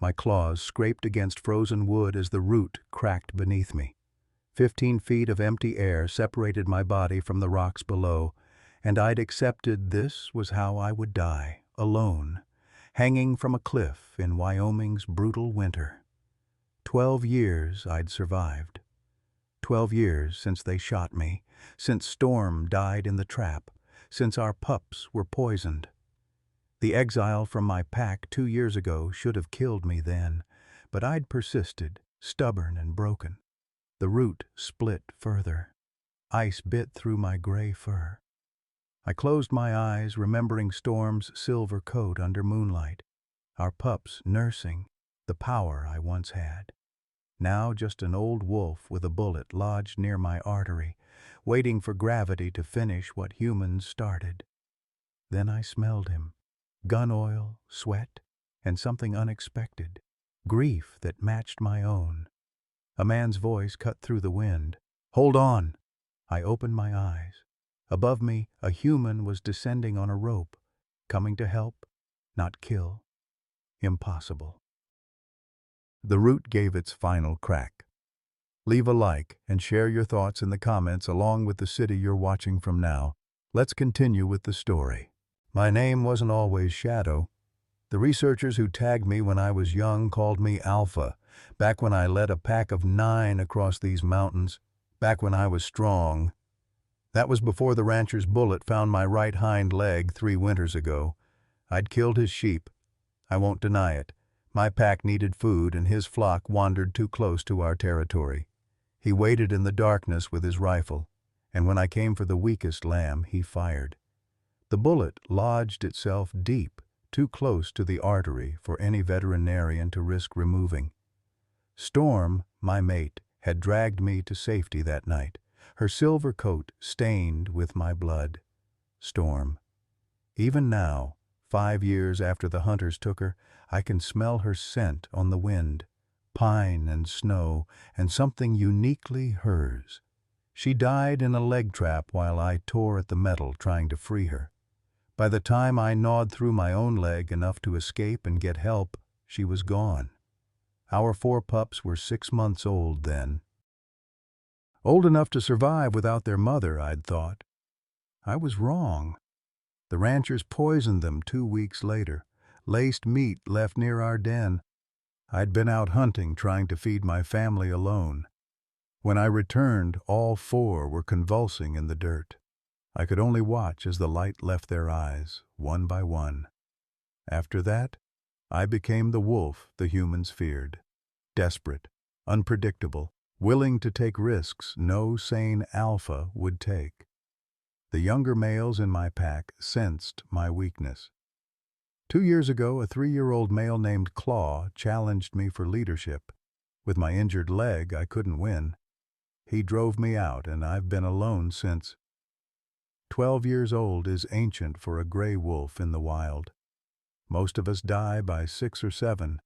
My claws scraped against frozen wood as the root cracked beneath me. 15 feet of empty air separated my body from the rocks below, and I'd accepted this was how I would die, alone, hanging from a cliff in Wyoming's brutal winter. 12 years I'd survived. 12 years since they shot me, since Storm died in the trap, since our pups were poisoned. The exile from my pack 2 years ago should have killed me then, but I'd persisted, stubborn and broken. The root split further. Ice bit through my gray fur. I closed my eyes, remembering Storm's silver coat under moonlight, our pups nursing the power I once had. Now just an old wolf with a bullet lodged near my artery, waiting for gravity to finish what humans started. Then I smelled him. Gun oil, sweat, and something unexpected. Grief that matched my own. A man's voice cut through the wind. "Hold on!" I opened my eyes. Above me, a human was descending on a rope, coming to help, not kill. Impossible. The root gave its final crack. Leave a like and share your thoughts in the comments along with the city you're watching from now. Let's continue with the story. My name wasn't always Shadow. The researchers who tagged me when I was young called me Alpha, back when I led a pack of 9 across these mountains, back when I was strong. That was before the rancher's bullet found my right hind leg 3 winters ago. I'd killed his sheep. I won't deny it. My pack needed food and his flock wandered too close to our territory. He waited in the darkness with his rifle, and when I came for the weakest lamb, he fired. The bullet lodged itself deep, too close to the artery for any veterinarian to risk removing. Storm, my mate, had dragged me to safety that night, her silver coat stained with my blood. Storm. Even now, 5 years after the hunters took her, I can smell her scent on the wind, pine and snow, and something uniquely hers. She died in a leg trap while I tore at the metal trying to free her. By the time I gnawed through my own leg enough to escape and get help, she was gone. Our 4 pups were 6 months old then. Old enough to survive without their mother, I'd thought. I was wrong. The ranchers poisoned them 2 weeks later, laced meat left near our den. I'd been out hunting trying to feed my family alone. When I returned, all 4 were convulsing in the dirt. I could only watch as the light left their eyes, one by one. After that, I became the wolf the humans feared. Desperate, unpredictable, willing to take risks no sane alpha would take. The younger males in my pack sensed my weakness. 2 years ago, a 3-year-old male named Claw challenged me for leadership. With my injured leg, I couldn't win. He drove me out, and I've been alone since. 12 years old is ancient for a gray wolf in the wild. Most of us die by 6 or 7.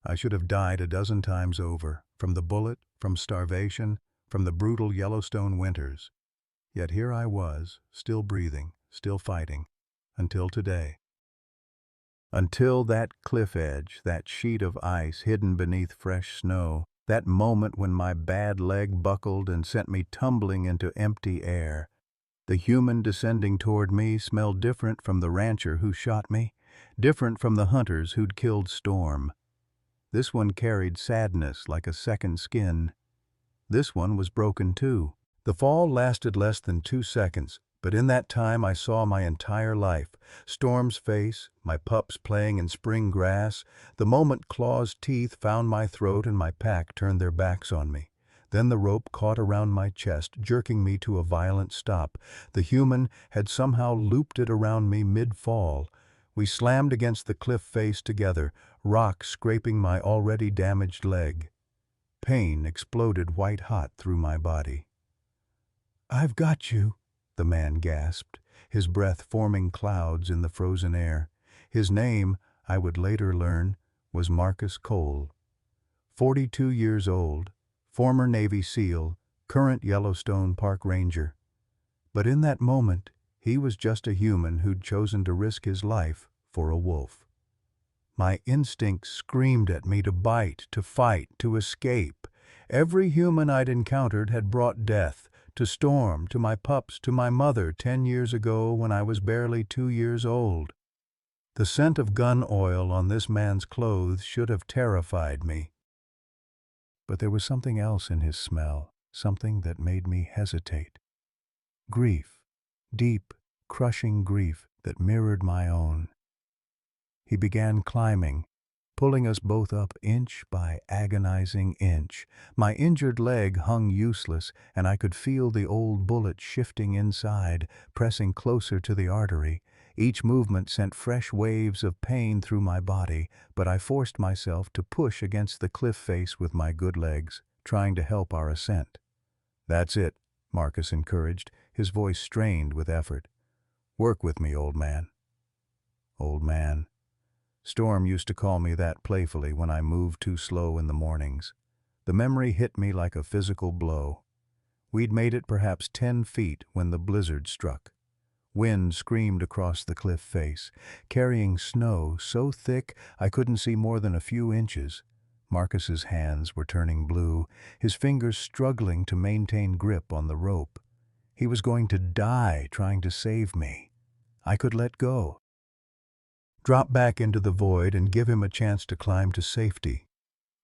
I should have died a dozen times over, from the bullet, from starvation, from the brutal Yellowstone winters. Yet here I was, still breathing, still fighting, until today. Until that cliff edge, that sheet of ice hidden beneath fresh snow, that moment when my bad leg buckled and sent me tumbling into empty air. The human descending toward me smelled different from the rancher who shot me, different from the hunters who'd killed Storm. This one carried sadness like a second skin. This one was broken too. The fall lasted less than 2 seconds, but in that time I saw my entire life. Storm's face, my pups playing in spring grass, the moment Claw's teeth found my throat and my pack turned their backs on me. Then the rope caught around my chest, jerking me to a violent stop. The human had somehow looped it around me mid-fall. We slammed against the cliff face together, rock scraping my already damaged leg. Pain exploded white-hot through my body. "I've got you," the man gasped, his breath forming clouds in the frozen air. His name, I would later learn, was Marcus Cole. 42 years old, former Navy SEAL, current Yellowstone Park Ranger. But in that moment, he was just a human who'd chosen to risk his life for a wolf. My instincts screamed at me to bite, to fight, to escape. Every human I'd encountered had brought death, to Storm, to my pups, to my mother 10 years ago when I was barely 2 years old. The scent of gun oil on this man's clothes should have terrified me. But there was something else in his smell, something that made me hesitate. Grief, deep, crushing grief that mirrored my own. He began climbing, pulling us both up inch by agonizing inch. My injured leg hung useless, and I could feel the old bullet shifting inside, pressing closer to the artery. Each movement sent fresh waves of pain through my body, but I forced myself to push against the cliff face with my good legs, trying to help our ascent. "That's it," Marcus encouraged, his voice strained with effort. "Work with me, old man." Old man. Storm used to call me that playfully when I moved too slow in the mornings. The memory hit me like a physical blow. We'd made it perhaps 10 feet when the blizzard struck. Wind screamed across the cliff face, carrying snow so thick I couldn't see more than a few inches. Marcus's hands were turning blue, his fingers struggling to maintain grip on the rope. He was going to die trying to save me. I could let go, drop back into the void and give him a chance to climb to safety.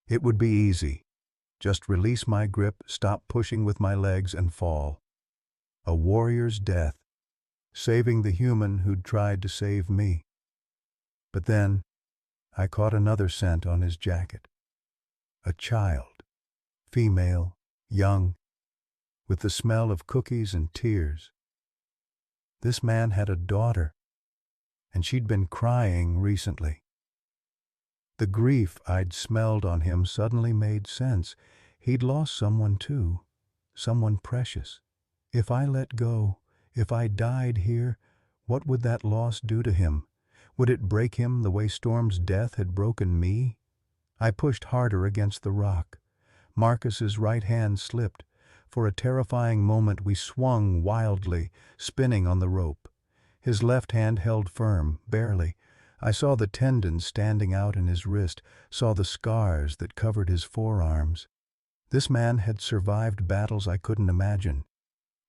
It would be easy. Just release my grip, stop pushing with my legs, and fall. A warrior's death, saving the human who'd tried to save me. But then, I caught another scent on his jacket. A child, female, young, with the smell of cookies and tears. This man had a daughter, and she'd been crying recently. The grief I'd smelled on him suddenly made sense. He'd lost someone too, someone precious. If I let go, if I died here, what would that loss do to him? Would it break him the way Storm's death had broken me? I pushed harder against the rock. Marcus's right hand slipped. For a terrifying moment we swung wildly, spinning on the rope. His left hand held firm, barely. I saw the tendons standing out in his wrist, saw the scars that covered his forearms. This man had survived battles I couldn't imagine.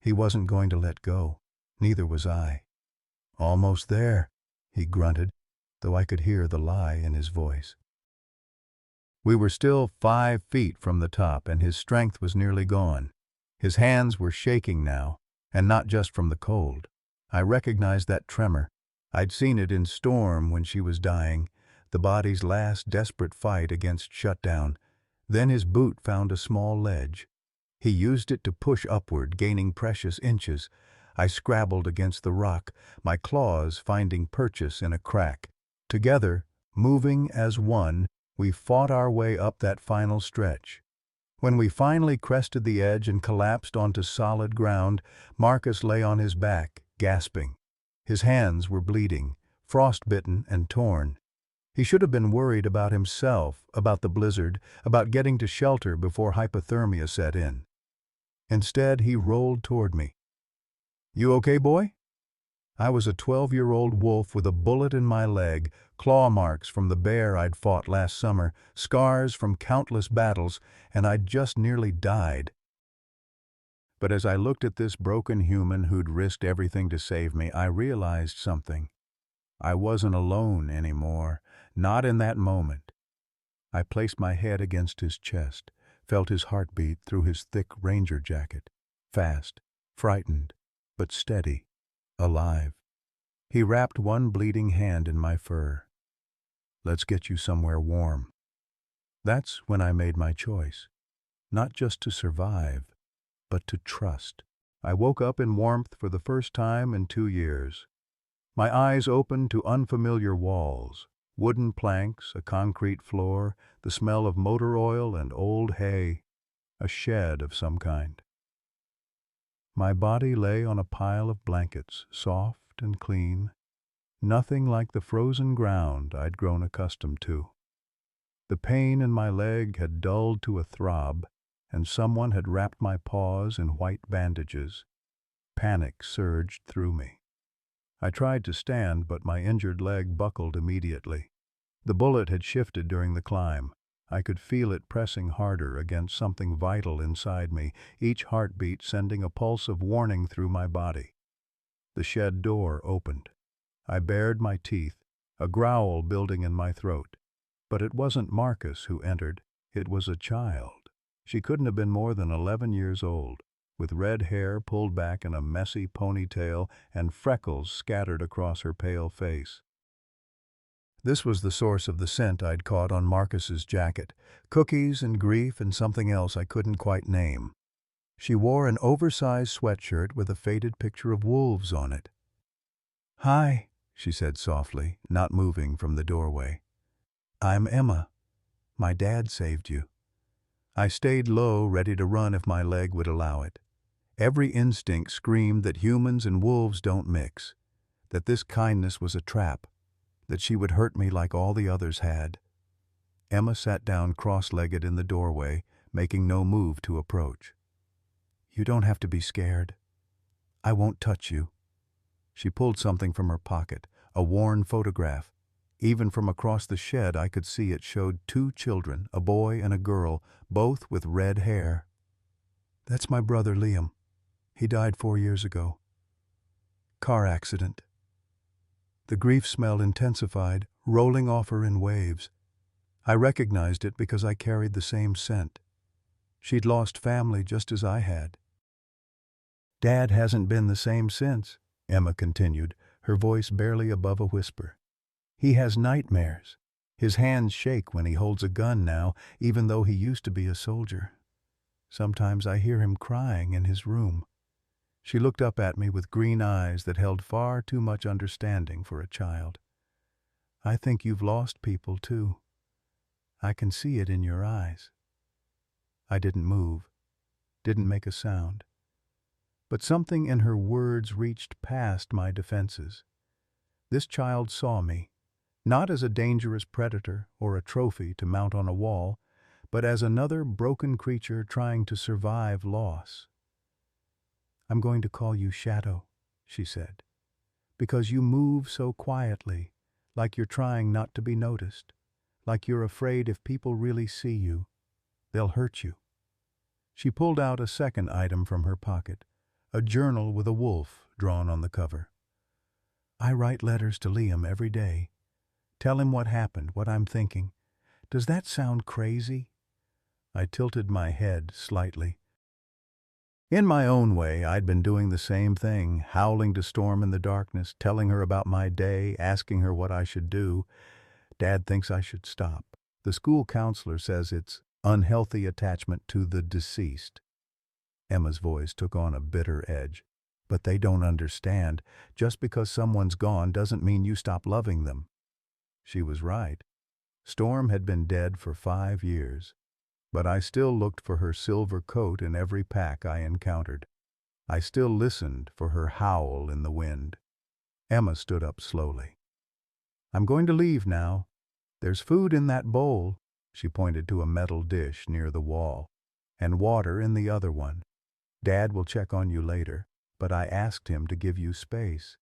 He wasn't going to let go. Neither was I. "Almost there," he grunted, though I could hear the lie in his voice. We were still 5 feet from the top, and his strength was nearly gone. His hands were shaking now, and not just from the cold. I recognized that tremor. I'd seen it in Storm when she was dying, the body's last desperate fight against shutdown. Then his boot found a small ledge. He used it to push upward, gaining precious inches. I scrabbled against the rock, my claws finding purchase in a crack. Together, moving as one, we fought our way up that final stretch. When we finally crested the edge and collapsed onto solid ground, Marcus lay on his back, gasping. His hands were bleeding, frostbitten and torn. He should have been worried about himself, about the blizzard, about getting to shelter before hypothermia set in. Instead, he rolled toward me. "You okay, boy?" I was a 12-year-old wolf with a bullet in my leg, claw marks from the bear I'd fought last summer, scars from countless battles, and I'd just nearly died. But as I looked at this broken human who'd risked everything to save me, I realized something. I wasn't alone anymore, not in that moment. I placed my head against his chest, felt his heartbeat through his thick ranger jacket. Fast, frightened, but steady, alive. He wrapped one bleeding hand in my fur. "Let's get you somewhere warm." That's when I made my choice. Not just to survive, but to trust. I woke up in warmth for the first time in 2 years. My eyes opened to unfamiliar walls, wooden planks, a concrete floor, the smell of motor oil and old hay, a shed of some kind. My body lay on a pile of blankets, soft and clean, nothing like the frozen ground I'd grown accustomed to. The pain in my leg had dulled to a throb, and someone had wrapped my paws in white bandages. Panic surged through me. I tried to stand, but my injured leg buckled immediately. The bullet had shifted during the climb. I could feel it pressing harder against something vital inside me, each heartbeat sending a pulse of warning through my body. The shed door opened. I bared my teeth, a growl building in my throat. But it wasn't Marcus who entered. It was a child. She couldn't have been more than 11 years old, with red hair pulled back in a messy ponytail and freckles scattered across her pale face. This was the source of the scent I'd caught on Marcus's jacket, cookies and grief and something else I couldn't quite name. She wore an oversized sweatshirt with a faded picture of wolves on it. "Hi," she said softly, not moving from the doorway. "I'm Emma. My dad saved you." I stayed low, ready to run if my leg would allow it. Every instinct screamed that humans and wolves don't mix, that this kindness was a trap, that she would hurt me like all the others had. Emma sat down cross-legged in the doorway, making no move to approach. "You don't have to be scared. I won't touch you." She pulled something from her pocket, a worn photograph. Even from across the shed I could see it showed 2 children, a boy and a girl, both with red hair. "That's my brother Liam. He died 4 years ago. Car accident." The grief smell intensified, rolling off her in waves. I recognized it because I carried the same scent. She'd lost family just as I had. "Dad hasn't been the same since," Emma continued, her voice barely above a whisper. "He has nightmares. His hands shake when he holds a gun now, even though he used to be a soldier. Sometimes I hear him crying in his room." She looked up at me with green eyes that held far too much understanding for a child. "I think you've lost people, too. I can see it in your eyes." I didn't move, didn't make a sound. But something in her words reached past my defenses. This child saw me, not as a dangerous predator or a trophy to mount on a wall, but as another broken creature trying to survive loss. "I'm going to call you Shadow," she said, "because you move so quietly, like you're trying not to be noticed, like you're afraid if people really see you, they'll hurt you." She pulled out a second item from her pocket, a journal with a wolf drawn on the cover. "I write letters to Liam every day. Tell him what happened, what I'm thinking. Does that sound crazy?" I tilted my head slightly. In my own way, I'd been doing the same thing, howling to Storm in the darkness, telling her about my day, asking her what I should do. Dad thinks I should stop. The school counselor says it's unhealthy attachment to the deceased. Emma's voice took on a bitter edge. "But they don't understand. Just because someone's gone doesn't mean you stop loving them." She was right. Storm had been dead for 5 years. But I still looked for her silver coat in every pack I encountered. I still listened for her howl in the wind. Emma stood up slowly. "I'm going to leave now. There's food in that bowl," she pointed to a metal dish near the wall, "and water in the other one. Dad will check on you later, but I asked him to give you space.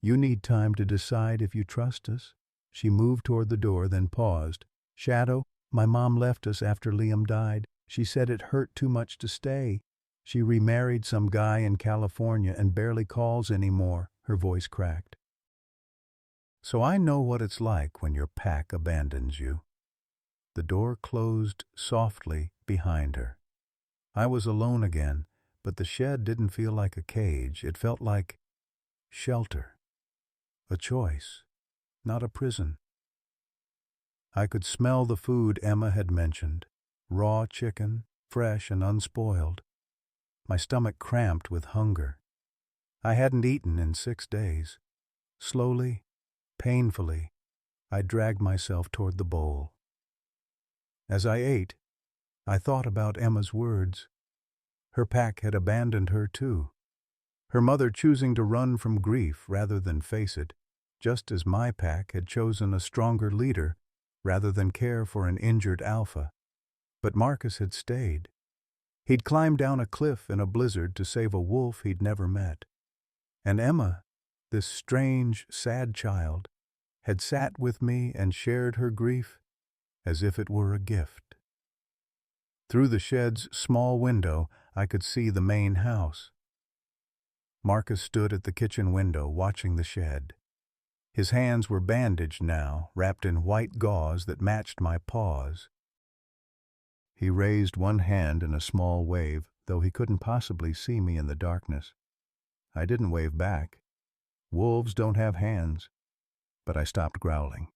You need time to decide if you trust us." She moved toward the door, then paused. "Shadow, my mom left us after Liam died. She said it hurt too much to stay. She remarried some guy in California and barely calls anymore." Her voice cracked. "So I know what it's like when your pack abandons you." The door closed softly behind her. I was alone again, but the shed didn't feel like a cage. It felt like shelter, a choice, not a prison. I could smell the food Emma had mentioned, raw chicken, fresh and unspoiled. My stomach cramped with hunger. I hadn't eaten in 6 days. Slowly, painfully, I dragged myself toward the bowl. As I ate, I thought about Emma's words. Her pack had abandoned her too. Her mother choosing to run from grief rather than face it, just as my pack had chosen a stronger leader rather than care for an injured alpha. But Marcus had stayed. He'd climbed down a cliff in a blizzard to save a wolf he'd never met. And Emma, this strange, sad child, had sat with me and shared her grief as if it were a gift. Through the shed's small window, I could see the main house. Marcus stood at the kitchen window watching the shed. His hands were bandaged now, wrapped in white gauze that matched my paws. He raised one hand in a small wave, though he couldn't possibly see me in the darkness. I didn't wave back. Wolves don't have hands. But I stopped growling.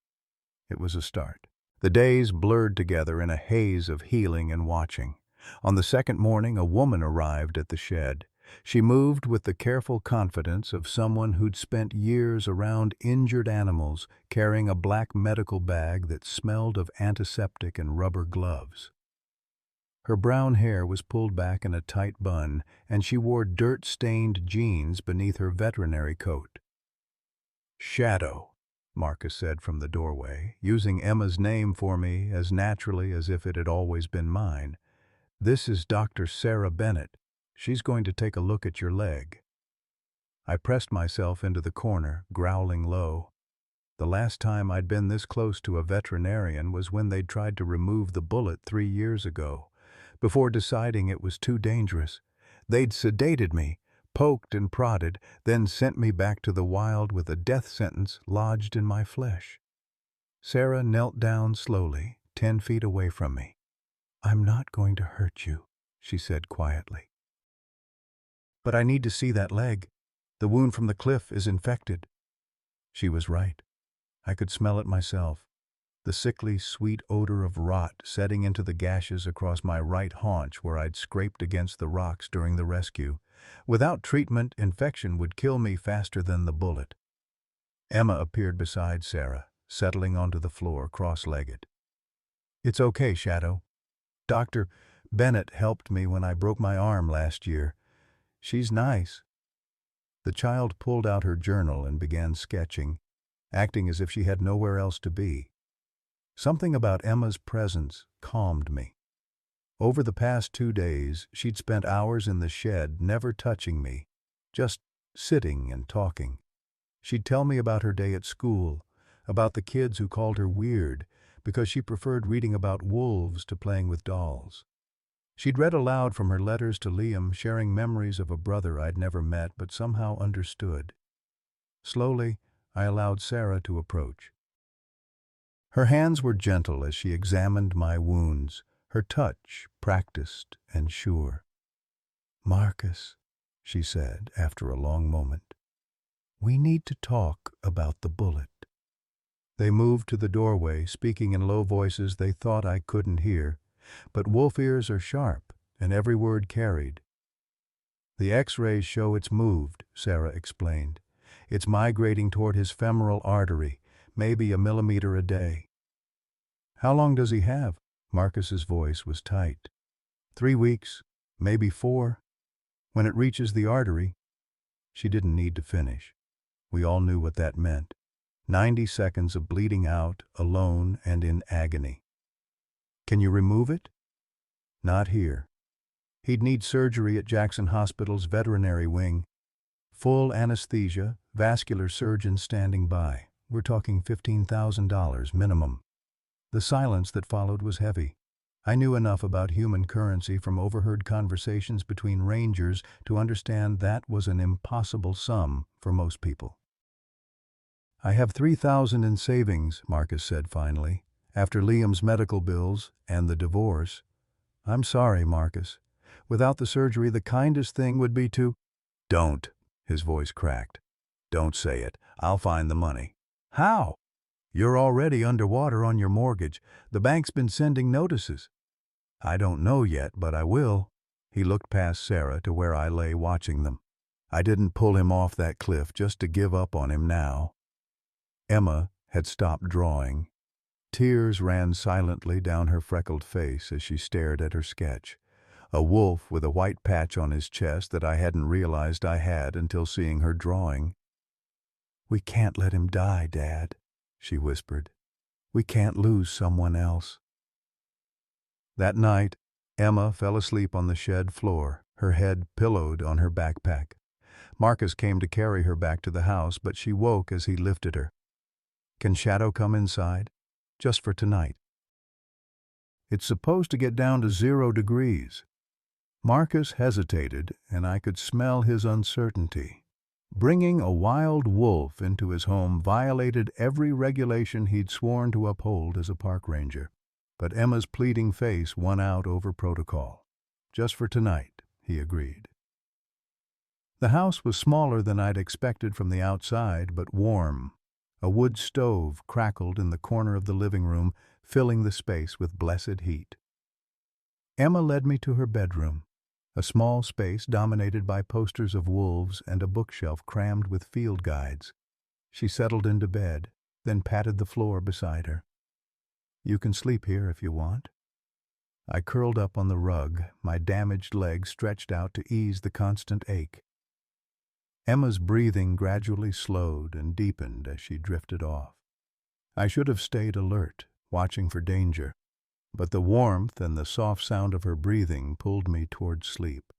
It was a start. The days blurred together in a haze of healing and watching. On the second morning, a woman arrived at the shed. She moved with the careful confidence of someone who'd spent years around injured animals, carrying a black medical bag that smelled of antiseptic and rubber gloves. Her brown hair was pulled back in a tight bun, and she wore dirt-stained jeans beneath her veterinary coat. "Shadow," Marcus said from the doorway, using Emma's name for me as naturally as if it had always been mine. "This is Dr. Sarah Bennett. She's going to take a look at your leg." I pressed myself into the corner, growling low. The last time I'd been this close to a veterinarian was when they'd tried to remove the bullet 3 years ago. Before deciding it was too dangerous, they'd sedated me, poked and prodded, then sent me back to the wild with a death sentence lodged in my flesh. Sarah knelt down slowly, 10 feet away from me. "I'm not going to hurt you," she said quietly. "But I need to see that leg. The wound from the cliff is infected." She was right. I could smell it myself. The sickly, sweet odor of rot setting into the gashes across my right haunch where I'd scraped against the rocks during the rescue. Without treatment, infection would kill me faster than the bullet. Emma appeared beside Sarah, settling onto the floor cross-legged. "It's okay, Shadow. Dr. Bennett helped me when I broke my arm last year. She's nice." The child pulled out her journal and began sketching, acting as if she had nowhere else to be. Something about Emma's presence calmed me. Over the past 2 days, she'd spent hours in the shed, never touching me, just sitting and talking. She'd tell me about her day at school, about the kids who called her weird because she preferred reading about wolves to playing with dolls. She'd read aloud from her letters to Liam, sharing memories of a brother I'd never met but somehow understood. Slowly, I allowed Sarah to approach. Her hands were gentle as she examined my wounds, her touch practiced and sure. "Marcus," she said after a long moment, "we need to talk about the bullet." They moved to the doorway, speaking in low voices they thought I couldn't hear, but wolf ears are sharp, and every word carried. "The X-rays show it's moved," Sarah explained. "It's migrating toward his femoral artery, maybe a millimeter a day." "How long does he have?" Marcus's voice was tight. 3 weeks, maybe 4. When it reaches the artery." She didn't need to finish. We all knew what that meant. 90 seconds of bleeding out, alone and in agony. "Can you remove it?" "Not here. He'd need surgery at Jackson Hospital's veterinary wing. Full anesthesia, vascular surgeon standing by. We're talking $15,000 minimum." The silence that followed was heavy. I knew enough about human currency from overheard conversations between rangers to understand that was an impossible sum for most people. "I have $3,000 in savings," Marcus said finally, "after Liam's medical bills and the divorce." "I'm sorry, Marcus. Without the surgery, the kindest thing would be to—" "Don't," his voice cracked. "Don't say it. I'll find the money." "How?" "You're already underwater on your mortgage. The bank's been sending notices." "I don't know yet, but I will." He looked past Sarah to where I lay watching them. "I didn't pull him off that cliff just to give up on him now." Emma had stopped drawing. Tears ran silently down her freckled face as she stared at her sketch. A wolf with a white patch on his chest that I hadn't realized I had until seeing her drawing. "We can't let him die, Dad," she whispered. "We can't lose someone else." That night, Emma fell asleep on the shed floor, her head pillowed on her backpack. Marcus came to carry her back to the house, but she woke as he lifted her. Can Shadow come inside? Just for tonight. It's supposed to get down to 0 degrees. Marcus hesitated, and I could smell his uncertainty. Bringing a wild wolf into his home violated every regulation he'd sworn to uphold as a park ranger. But Emma's pleading face won out over protocol. Just for tonight, he agreed. The house was smaller than I'd expected from the outside, but warm. A wood stove crackled in the corner of the living room, filling the space with blessed heat. Emma led me to her bedroom, a small space dominated by posters of wolves and a bookshelf crammed with field guides. She settled into bed, then patted the floor beside her. "You can sleep here if you want." I curled up on the rug, my damaged leg stretched out to ease the constant ache. Emma's breathing gradually slowed and deepened as she drifted off. I should have stayed alert, watching for danger, but the warmth and the soft sound of her breathing pulled me toward sleep.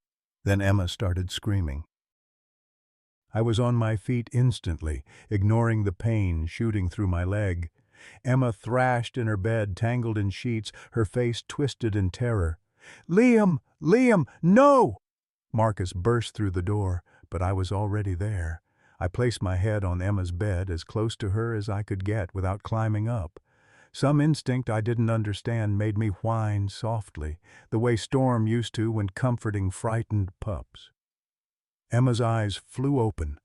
Then Emma started screaming. I was on my feet instantly, ignoring the pain shooting through my leg. Emma thrashed in her bed, tangled in sheets, her face twisted in terror. "Liam! Liam! No!" Marcus burst through the door, but I was already there. I placed my head on Emma's bed as close to her as I could get without climbing up. Some instinct I didn't understand made me whine softly, the way Storm used to when comforting frightened pups. Emma's eyes flew open,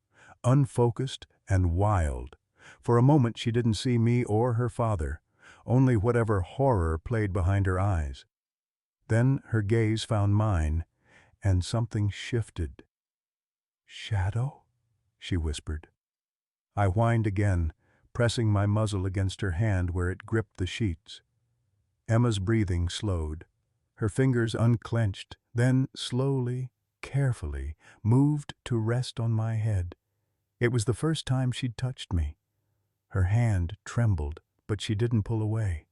unfocused and wild. For a moment she didn't see me or her father, only whatever horror played behind her eyes. Then her gaze found mine, and something shifted. "Shadow?" she whispered. I whined again, pressing my muzzle against her hand where it gripped the sheets. Emma's breathing slowed. Her fingers unclenched, then slowly, carefully, moved to rest on my head. It was the first time she'd touched me. Her hand trembled, but she didn't pull away.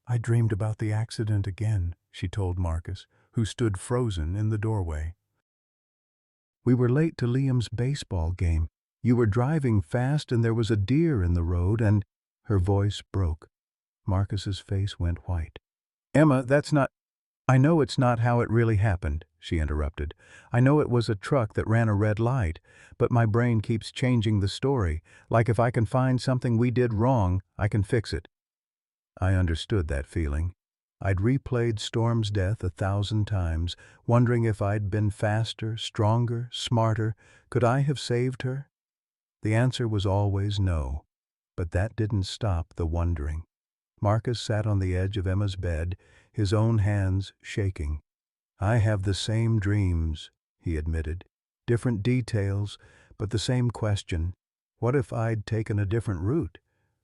"I dreamed about the accident again," she told Marcus, who stood frozen in the doorway. "We were late to Liam's baseball game. You were driving fast and there was a deer in the road and—" Her voice broke. Marcus's face went white. "Emma, that's not—" "I know it's not how it really happened," she interrupted. "I know it was a truck that ran a red light, but my brain keeps changing the story, like if I can find something we did wrong, I can fix it." I understood that feeling. I'd replayed Storm's death 1,000 times, wondering if I'd been faster, stronger, smarter. Could I have saved her? The answer was always no, but that didn't stop the wondering. Marcus sat on the edge of Emma's bed, his own hands shaking. "I have the same dreams," he admitted. "Different details, but the same question. What if I'd taken a different route?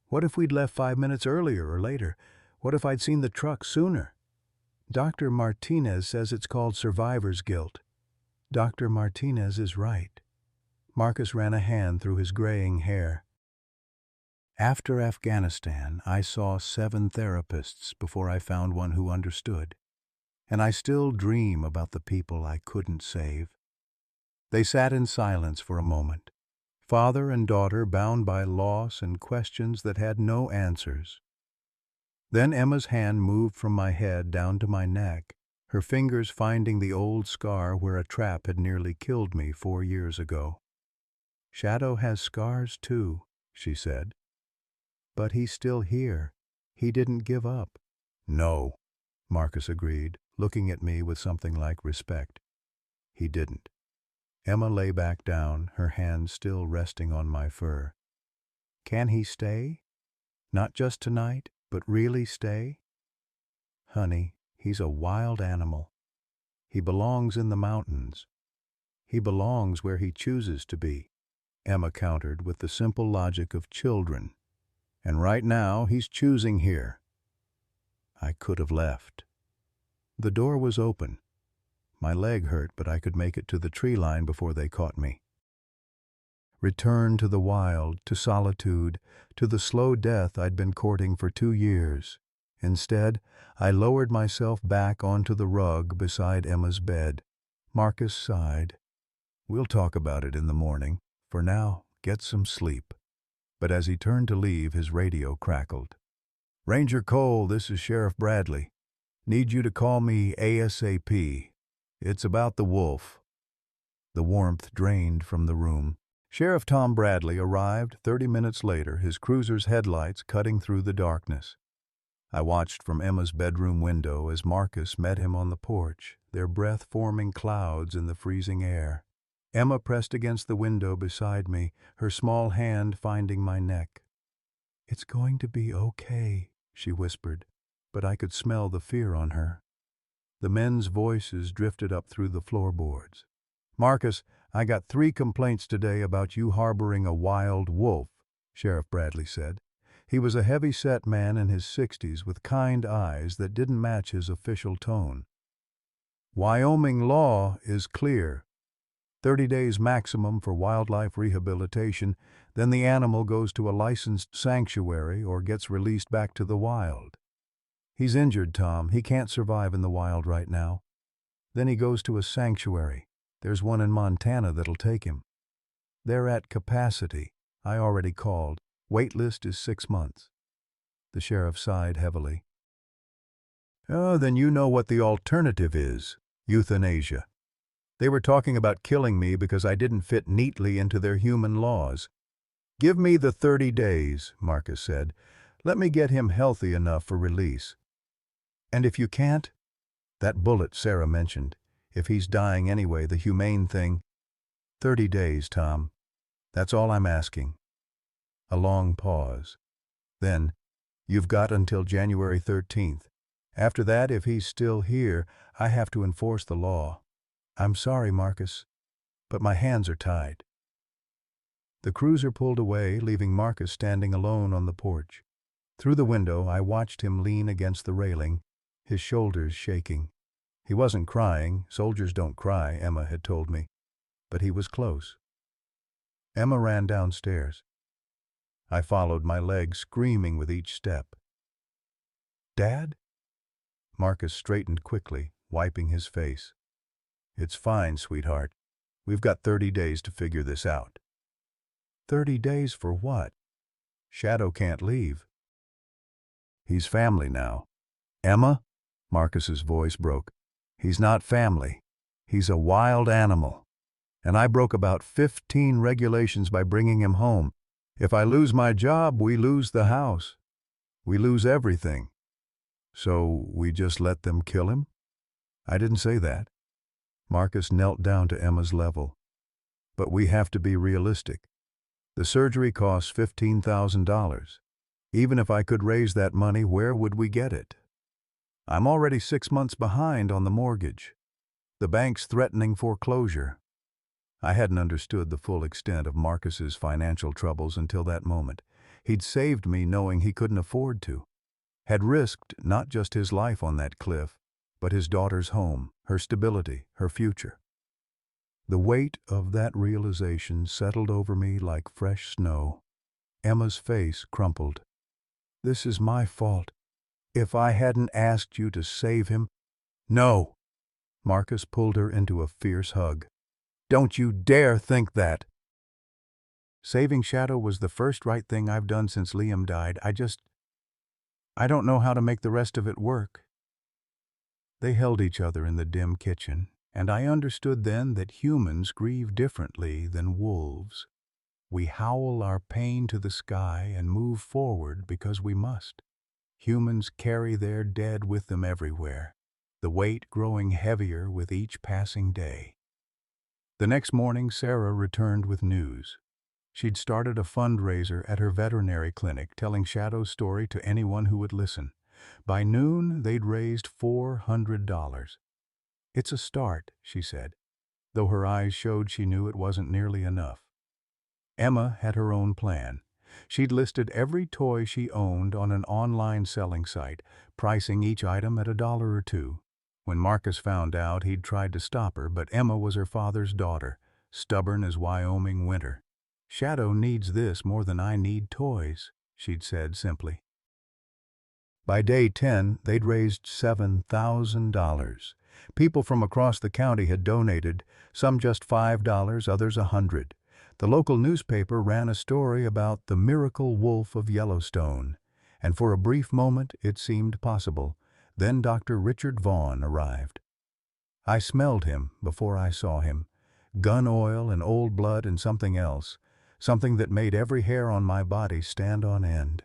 What if we'd left 5 minutes earlier or later? What if I'd seen the truck sooner? Dr. Martinez says it's called survivor's guilt." "Dr. Martinez is right." Marcus ran a hand through his graying hair. "After Afghanistan, I saw 7 therapists before I found one who understood. And I still dream about the people I couldn't save." They sat in silence for a moment, father and daughter bound by loss and questions that had no answers. Then Emma's hand moved from my head down to my neck, her fingers finding the old scar where a trap had nearly killed me 4 years ago. "Shadow has scars too," she said. "But he's still here. He didn't give up." "No," Marcus agreed, looking at me with something like respect. "He didn't." Emma lay back down, her hand still resting on my fur. "Can he stay? Not just tonight, but really stay?" "Honey, he's a wild animal. He belongs in the mountains. He belongs where he chooses to be," Emma countered with the simple logic of children. "And right now, he's choosing here." I could have left. The door was open. My leg hurt, but I could make it to the tree line before they caught me. Return to the wild, to solitude, to the slow death I'd been courting for 2 years. Instead, I lowered myself back onto the rug beside Emma's bed. Marcus sighed. "We'll talk about it in the morning. For now, get some sleep." But as he turned to leave, his radio crackled. "Ranger Cole, this is Sheriff Bradley. Need you to call me ASAP. It's about the wolf." The warmth drained from the room. Sheriff Tom Bradley arrived 30 minutes later, his cruiser's headlights cutting through the darkness. I watched from Emma's bedroom window as Marcus met him on the porch, their breath forming clouds in the freezing air. Emma pressed against the window beside me, her small hand finding my neck. "It's going to be okay," she whispered, but I could smell the fear on her. The men's voices drifted up through the floorboards. "Marcus, I got 3 complaints today about you harboring a wild wolf," Sheriff Bradley said. He was a heavy-set man in his 60s with kind eyes that didn't match his official tone. "Wyoming law is clear. 30 days maximum for wildlife rehabilitation, then the animal goes to a licensed sanctuary or gets released back to the wild. He's injured, Tom. He can't survive in the wild right now. Then he goes to a sanctuary. There's one in Montana that'll take him. They're at capacity. I already called. Wait list is 6 months. The sheriff sighed heavily. "Oh, then you know what the alternative is. Euthanasia. They were talking about killing me because I didn't fit neatly into their human laws. Give me the 30 days, Marcus said. Let me get him healthy enough for release. And if you can't, that bullet Sarah mentioned, if he's dying anyway, the humane thing, 30 days, Tom. That's all I'm asking." A long pause. Then, "You've got until January 13th. After that, if he's still here, I have to enforce the law. I'm sorry, Marcus, but my hands are tied." The cruiser pulled away, leaving Marcus standing alone on the porch. Through the window, I watched him lean against the railing, his shoulders shaking. He wasn't crying. Soldiers don't cry, Emma had told me. But he was close. Emma ran downstairs. I followed, my legs screaming with each step. "Dad?" Marcus straightened quickly, wiping his face. "It's fine, sweetheart. We've got 30 days to figure this out." 30 days for what? Shadow can't leave. He's family now. Emma? Marcus's voice broke. He's not family. He's a wild animal. And I broke about 15 regulations by bringing him home. If I lose my job, we lose the house. We lose everything. So we just let them kill him? I didn't say that. Marcus knelt down to Emma's level. But we have to be realistic. The surgery costs $15,000. Even if I could raise that money, where would we get it? I'm already 6 months behind on the mortgage. The bank's threatening foreclosure. I hadn't understood the full extent of Marcus's financial troubles until that moment. He'd saved me knowing he couldn't afford to. Had risked not just his life on that cliff, but his daughter's home, her stability, her future. The weight of that realization settled over me like fresh snow. Emma's face crumpled. "This is my fault. If I hadn't asked you to save him—" "No!" Marcus pulled her into a fierce hug. "Don't you dare think that! Saving Shadow was the first right thing I've done since Liam died. I don't know how to make the rest of it work." They held each other in the dim kitchen, and I understood then that humans grieve differently than wolves. We howl our pain to the sky and move forward because we must. Humans carry their dead with them everywhere, the weight growing heavier with each passing day. The next morning, Sarah returned with news. She'd started a fundraiser at her veterinary clinic, telling Shadow's story to anyone who would listen. By noon, they'd raised $400. "It's a start," she said, though her eyes showed she knew it wasn't nearly enough. Emma had her own plan. She'd listed every toy she owned on an online selling site, pricing each item at $1 or $2. When Marcus found out, he'd tried to stop her, but Emma was her father's daughter, stubborn as Wyoming winter. "Shadow needs this more than I need toys," she'd said simply. By day 10, they'd raised $7,000. People from across the county had donated, some just $5, others $100. The local newspaper ran a story about the miracle wolf of Yellowstone, and for a brief moment it seemed possible. Then Dr. Richard Vaughn arrived. I smelled him before I saw him. Gun oil and old blood and something else, something that made every hair on my body stand on end.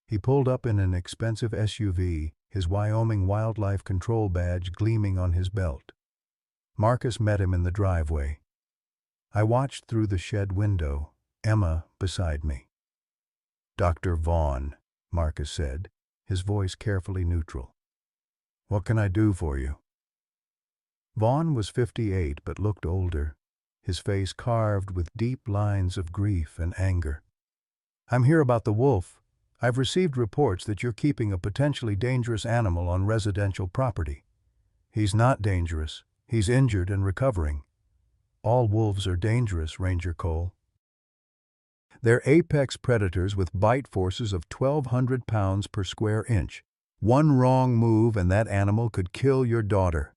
He pulled up in an expensive SUV, his Wyoming Wildlife Control badge gleaming on his belt. Marcus met him in the driveway. I watched through the shed window, Emma beside me. "Dr. Vaughn," Marcus said, his voice carefully neutral. "What can I do for you?" Vaughn was 58 but looked older, his face carved with deep lines of grief and anger. "I'm here about the wolf. I've received reports that you're keeping a potentially dangerous animal on residential property." "He's not dangerous. He's injured and recovering." "All wolves are dangerous, Ranger Cole. They're apex predators with bite forces of 1,200 pounds per square inch. One wrong move and that animal could kill your daughter."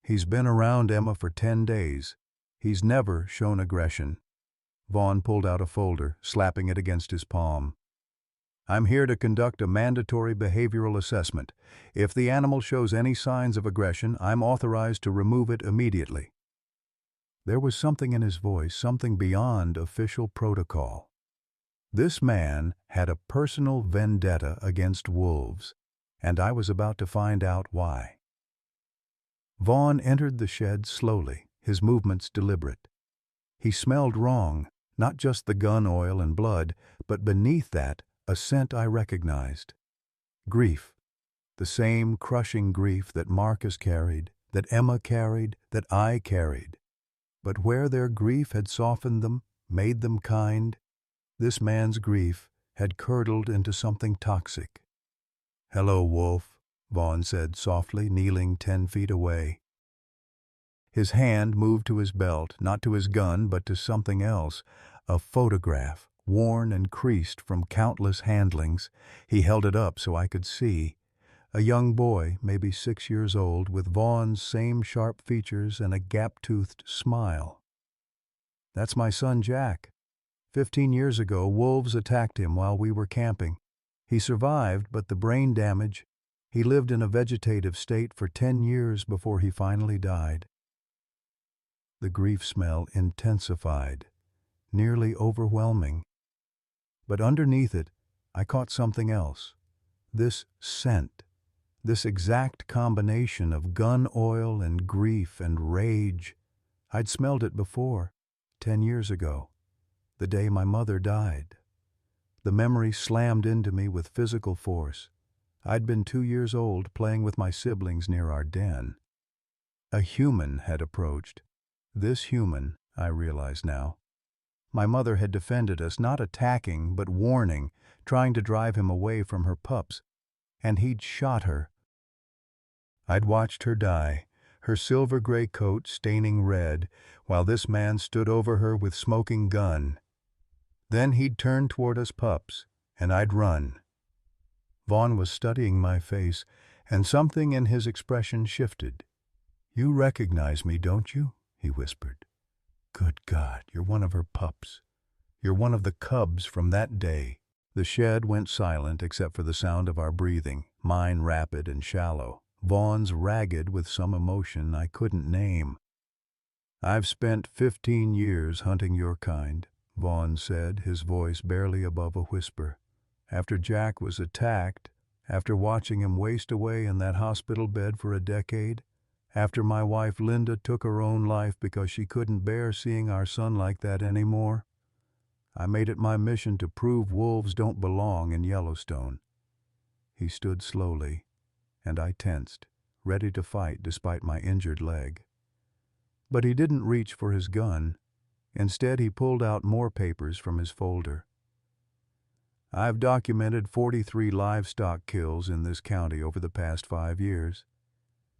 "He's been around Emma for 10 days. He's never shown aggression." Vaughn pulled out a folder, slapping it against his palm. "I'm here to conduct a mandatory behavioral assessment. If the animal shows any signs of aggression, I'm authorized to remove it immediately." There was something in his voice, something beyond official protocol. This man had a personal vendetta against wolves, and I was about to find out why. Vaughn entered the shed slowly, his movements deliberate. He smelled wrong, not just the gun oil and blood, but beneath that, a scent I recognized. Grief. The same crushing grief that Marcus carried, that Emma carried, that I carried. But where their grief had softened them, made them kind, this man's grief had curdled into something toxic. "Hello, Wolf," Vaughn said softly, kneeling 10 feet away. His hand moved to his belt, not to his gun, but to something else, a photograph, worn and creased from countless handlings. He held it up so I could see. A young boy, maybe 6 years old, with Vaughn's same sharp features and a gap-toothed smile. "That's my son Jack. 15 years ago, wolves attacked him while we were camping. He survived, but the brain damage, he lived in a vegetative state for 10 years before he finally died." The grief smell intensified, nearly overwhelming. But underneath it, I caught something else. This scent, this exact combination of gun oil and grief and rage. I'd smelled it before, 10 years ago, the day my mother died. The memory slammed into me with physical force. I'd been 2 years old, playing with my siblings near our den. A human had approached. This human, I realize now. My mother had defended us, not attacking, but warning, trying to drive him away from her pups. And he'd shot her. I'd watched her die, her silver-gray coat staining red, while this man stood over her with smoking gun. Then he'd turn toward us pups, and I'd run. Vaughn was studying my face, and something in his expression shifted. "You recognize me, don't you?" he whispered. "Good God, you're one of her pups. You're one of the cubs from that day." The shed went silent except for the sound of our breathing, mine rapid and shallow, Vaughn's ragged with some emotion I couldn't name. "I've spent 15 years hunting your kind," Vaughn said, his voice barely above a whisper. "After Jack was attacked, after watching him waste away in that hospital bed for a decade, after my wife Linda took her own life because she couldn't bear seeing our son like that anymore, I made it my mission to prove wolves don't belong in Yellowstone." He stood slowly, and I tensed, ready to fight despite my injured leg. But he didn't reach for his gun. Instead, he pulled out more papers from his folder. "I've documented 43 livestock kills in this county over the past 5 years.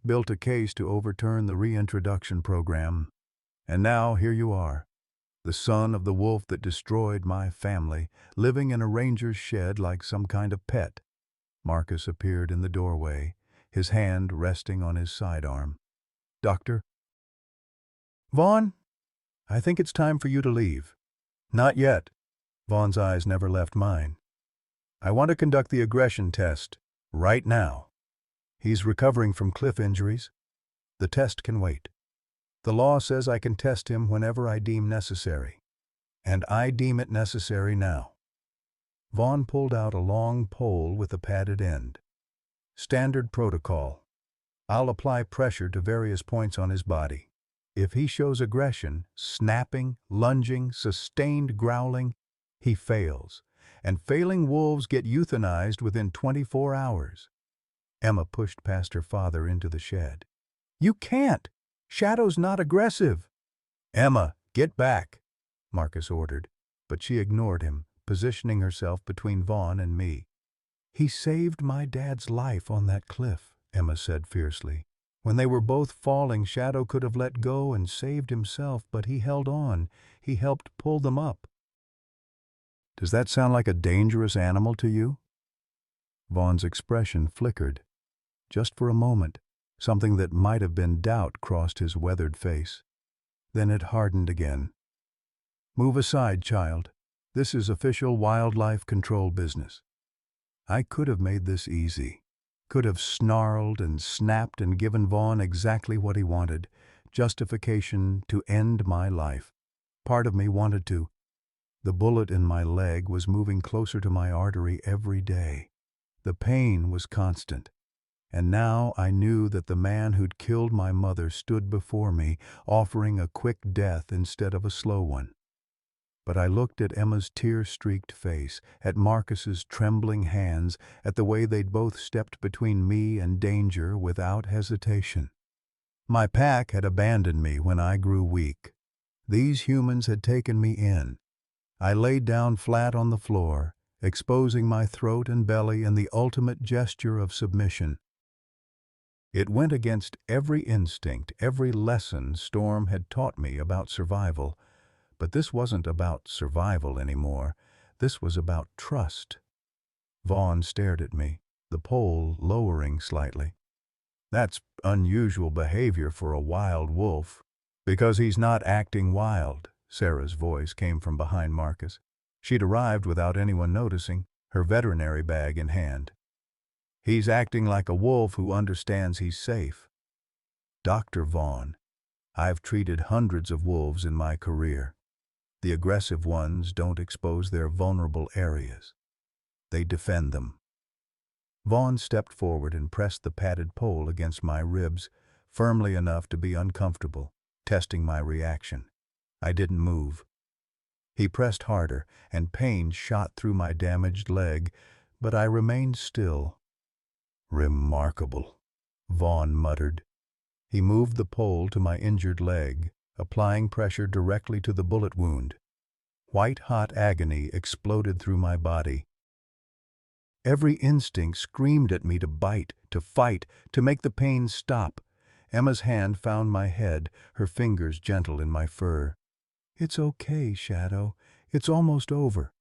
Built a case to overturn the reintroduction program. And now here you are, the son of the wolf that destroyed my family, living in a ranger's shed like some kind of pet." Marcus appeared in the doorway, his hand resting on his sidearm. "Doctor?" "Vaughn, I think it's time for you to leave. Not yet. Vaughn's eyes never left mine. I want to conduct the aggression test, right now. He's recovering from cliff injuries. The test can wait. The law says I can test him whenever I deem necessary. And I deem it necessary now. Vaughn pulled out a long pole with a padded end. Standard protocol. I'll apply pressure to various points on his body. If he shows aggression, snapping, lunging, sustained growling, he fails. And failing wolves get euthanized within 24 hours. Emma pushed past her father into the shed. You can't! Shadow's not aggressive! Emma, get back! Marcus ordered, but she ignored him, positioning herself between Vaughn and me. He saved my dad's life on that cliff, Emma said fiercely. When they were both falling, Shadow could have let go and saved himself, but he held on. He helped pull them up. Does that sound like a dangerous animal to you? Vaughn's expression flickered. Just for a moment, something that might have been doubt crossed his weathered face. Then it hardened again. Move aside, child. This is official wildlife control business. I could have made this easy. Could have snarled and snapped and given Vaughn exactly what he wanted. Justification to end my life. Part of me wanted to. The bullet in my leg was moving closer to my artery every day. The pain was constant. And now I knew that the man who'd killed my mother stood before me, offering a quick death instead of a slow one. But I looked at Emma's tear-streaked face, at Marcus's trembling hands, at the way they'd both stepped between me and danger without hesitation. My pack had abandoned me when I grew weak. These humans had taken me in. I laid down flat on the floor, exposing my throat and belly in the ultimate gesture of submission. It went against every instinct, every lesson Storm had taught me about survival. But this wasn't about survival anymore. This was about trust. Vaughn stared at me, the pole lowering slightly. That's unusual behavior for a wild wolf. Because he's not acting wild, Sarah's voice came from behind Marcus. She'd arrived without anyone noticing, her veterinary bag in hand. He's acting like a wolf who understands he's safe. Dr. Vaughn, I've treated hundreds of wolves in my career. The aggressive ones don't expose their vulnerable areas. They defend them. Vaughn stepped forward and pressed the padded pole against my ribs, firmly enough to be uncomfortable, testing my reaction. I didn't move. He pressed harder, and pain shot through my damaged leg, but I remained still. Remarkable, Vaughn muttered. He moved the pole to my injured leg, applying pressure directly to the bullet wound. White-hot agony exploded through my body. Every instinct screamed at me to bite, to fight, to make the pain stop. Emma's hand found my head, her fingers gentle in my fur. It's okay, Shadow. It's almost over.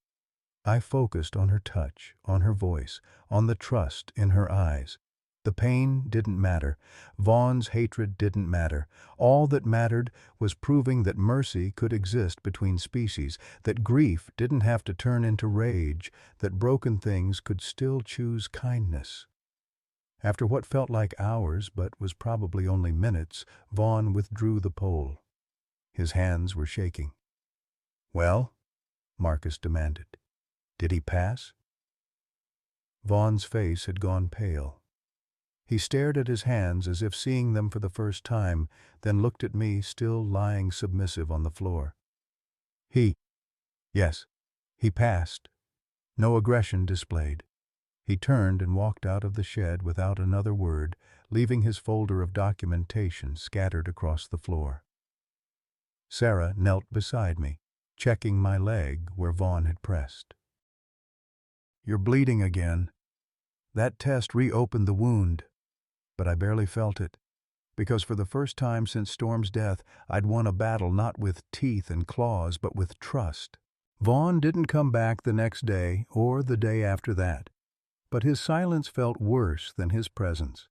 I focused on her touch, on her voice, on the trust in her eyes. The pain didn't matter. Vaughn's hatred didn't matter. All that mattered was proving that mercy could exist between species, that grief didn't have to turn into rage, that broken things could still choose kindness. After what felt like hours, but was probably only minutes, Vaughn withdrew the pole. His hands were shaking. Well? Marcus demanded. Did he pass? Vaughn's face had gone pale. He stared at his hands as if seeing them for the first time, then looked at me still lying submissive on the floor. Yes, he passed. No aggression displayed. He turned and walked out of the shed without another word, leaving his folder of documentation scattered across the floor. Sarah knelt beside me, checking my leg where Vaughn had pressed. You're bleeding again. That test reopened the wound. But I barely felt it, because for the first time since Storm's death, I'd won a battle not with teeth and claws, but with trust. Vaughn didn't come back the next day or the day after that, but his silence felt worse than his presence.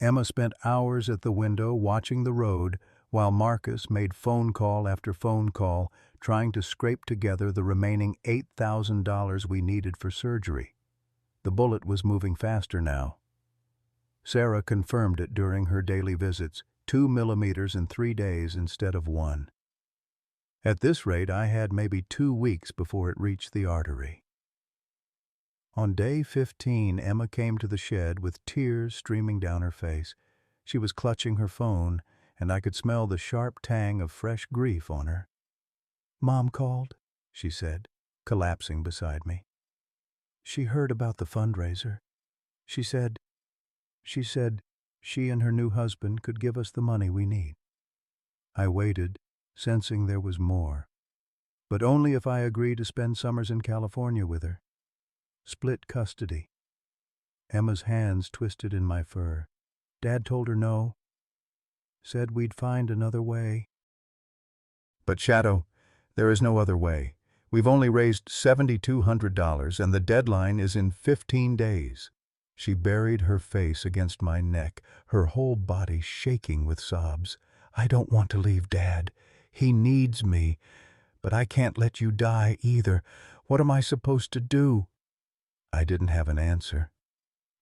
Emma spent hours at the window watching the road, while Marcus made phone call after phone call, trying to scrape together the remaining $8,000 we needed for surgery. The bullet was moving faster now. Sarah confirmed it during her daily visits, 2 millimeters in 3 days instead of 1. At this rate, I had maybe 2 weeks before it reached the artery. On day 15, Emma came to the shed with tears streaming down her face. She was clutching her phone, and I could smell the sharp tang of fresh grief on her. "Mom called," she said, collapsing beside me. "She heard about the fundraiser. She said she and her new husband could give us the money we need." I waited, sensing there was more. But only if I agreed to spend summers in California with her. Split custody. Emma's hands twisted in my fur. Dad told her no. Said we'd find another way. "But Shadow, there is no other way. We've only raised $7,200 and the deadline is in 15 days. She buried her face against my neck, her whole body shaking with sobs. "I don't want to leave Dad. He needs me. But I can't let you die either. What am I supposed to do?" I didn't have an answer.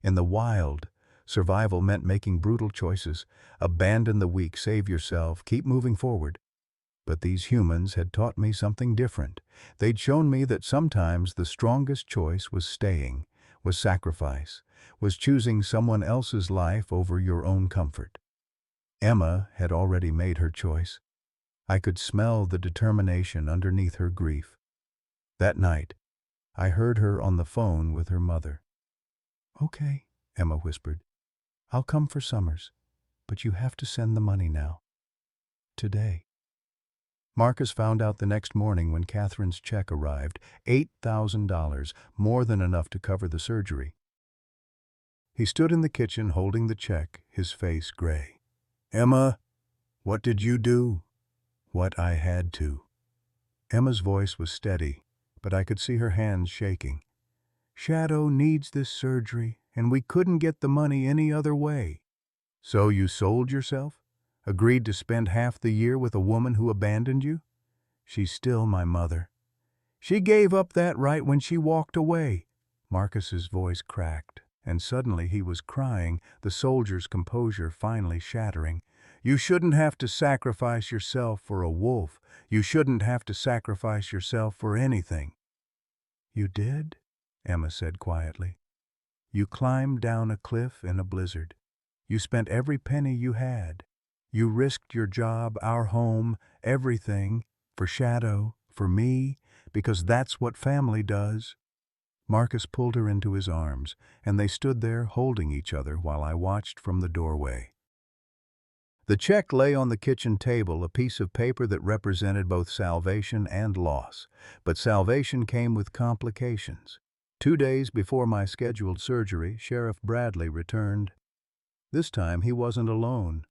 In the wild, survival meant making brutal choices. Abandon the weak, save yourself, keep moving forward. But these humans had taught me something different. They'd shown me that sometimes the strongest choice was staying, was sacrifice, was choosing someone else's life over your own comfort. Emma had already made her choice. I could smell the determination underneath her grief. That night, I heard her on the phone with her mother. "Okay," Emma whispered. "I'll come for summers, but you have to send the money now. Today." Marcus found out the next morning when Catherine's check arrived, $8,000, more than enough to cover the surgery. He stood in the kitchen holding the check, his face gray. "Emma, what did you do?" "What I had to." Emma's voice was steady, but I could see her hands shaking. "Shadow needs this surgery, and we couldn't get the money any other way." "So you sold yourself? Agreed to spend half the year with a woman who abandoned you?" "She's still my mother." "She gave up that right when she walked away." Marcus's voice cracked, and suddenly he was crying, the soldier's composure finally shattering. "You shouldn't have to sacrifice yourself for a wolf. You shouldn't have to sacrifice yourself for anything." "You did?" Emma said quietly. "You climbed down a cliff in a blizzard. You spent every penny you had. You risked your job, our home, everything, for Shadow, for me, because that's what family does." Marcus pulled her into his arms, and they stood there holding each other while I watched from the doorway. The check lay on the kitchen table, a piece of paper that represented both salvation and loss. But salvation came with complications. 2 days before my scheduled surgery, Sheriff Bradley returned. This time he wasn't alone.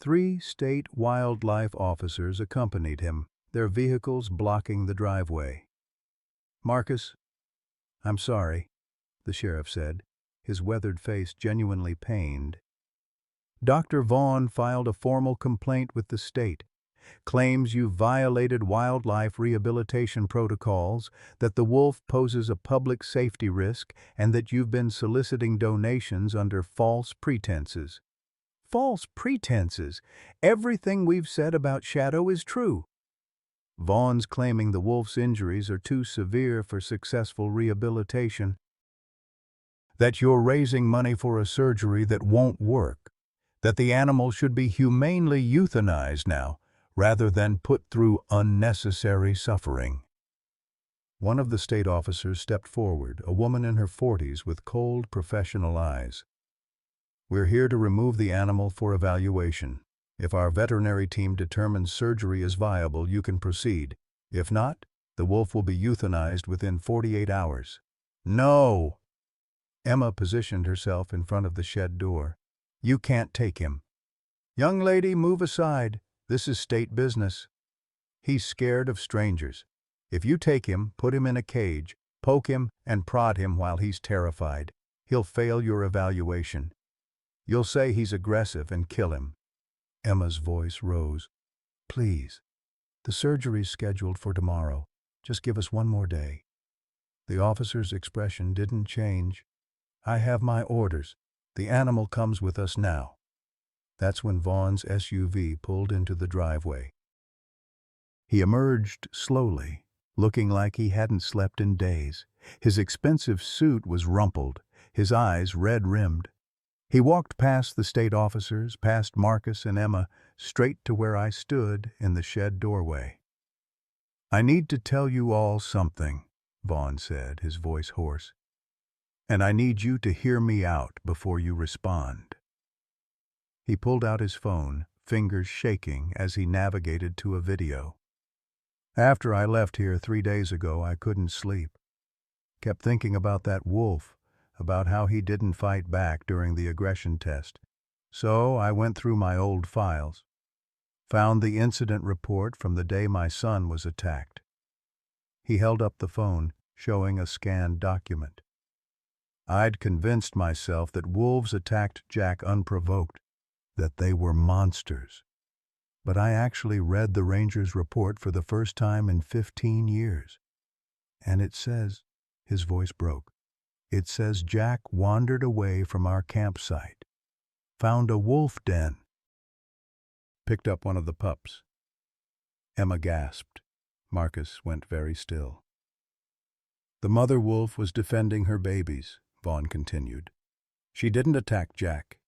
3 state wildlife officers accompanied him, their vehicles blocking the driveway. "Marcus, I'm sorry," the sheriff said, his weathered face genuinely pained. "Dr. Vaughn filed a formal complaint with the state. Claims you violated wildlife rehabilitation protocols, that the wolf poses a public safety risk, and that you've been soliciting donations under false pretenses." "False pretenses? Everything we've said about Shadow is true." "Vaughn's claiming the wolf's injuries are too severe for successful rehabilitation. That you're raising money for a surgery that won't work. That the animal should be humanely euthanized now, rather than put through unnecessary suffering." One of the state officers stepped forward, a woman in her 40s with cold, professional eyes. "We're here to remove the animal for evaluation. If our veterinary team determines surgery is viable, you can proceed. If not, the wolf will be euthanized within 48 hours. "No!" Emma positioned herself in front of the shed door. "You can't take him." "Young lady, move aside. This is state business." "He's scared of strangers. If you take him, put him in a cage, poke him and prod him while he's terrified. He'll fail your evaluation. You'll say he's aggressive and kill him." Emma's voice rose. "Please, the surgery's scheduled for tomorrow. Just give us one more day." The officer's expression didn't change. "I have my orders. The animal comes with us now." That's when Vaughn's SUV pulled into the driveway. He emerged slowly, looking like he hadn't slept in days. His expensive suit was rumpled, his eyes red-rimmed. He walked past the state officers, past Marcus and Emma, straight to where I stood in the shed doorway. "I need to tell you all something," Vaughn said, his voice hoarse. "And I need you to hear me out before you respond." He pulled out his phone, fingers shaking as he navigated to a video. "After I left here 3 days ago, I couldn't sleep. Kept thinking about that wolf, about how he didn't fight back during the aggression test. So I went through my old files. Found the incident report from the day my son was attacked." He held up the phone, showing a scanned document. "I'd convinced myself that wolves attacked Jack unprovoked, that they were monsters. But I actually read the ranger's report for the first time in 15 years. And it says," his voice broke, "it says Jack wandered away from our campsite, found a wolf den, picked up one of the pups." Emma gasped. Marcus went very still. "The mother wolf was defending her babies," Vaughn continued. "She didn't attack Jack.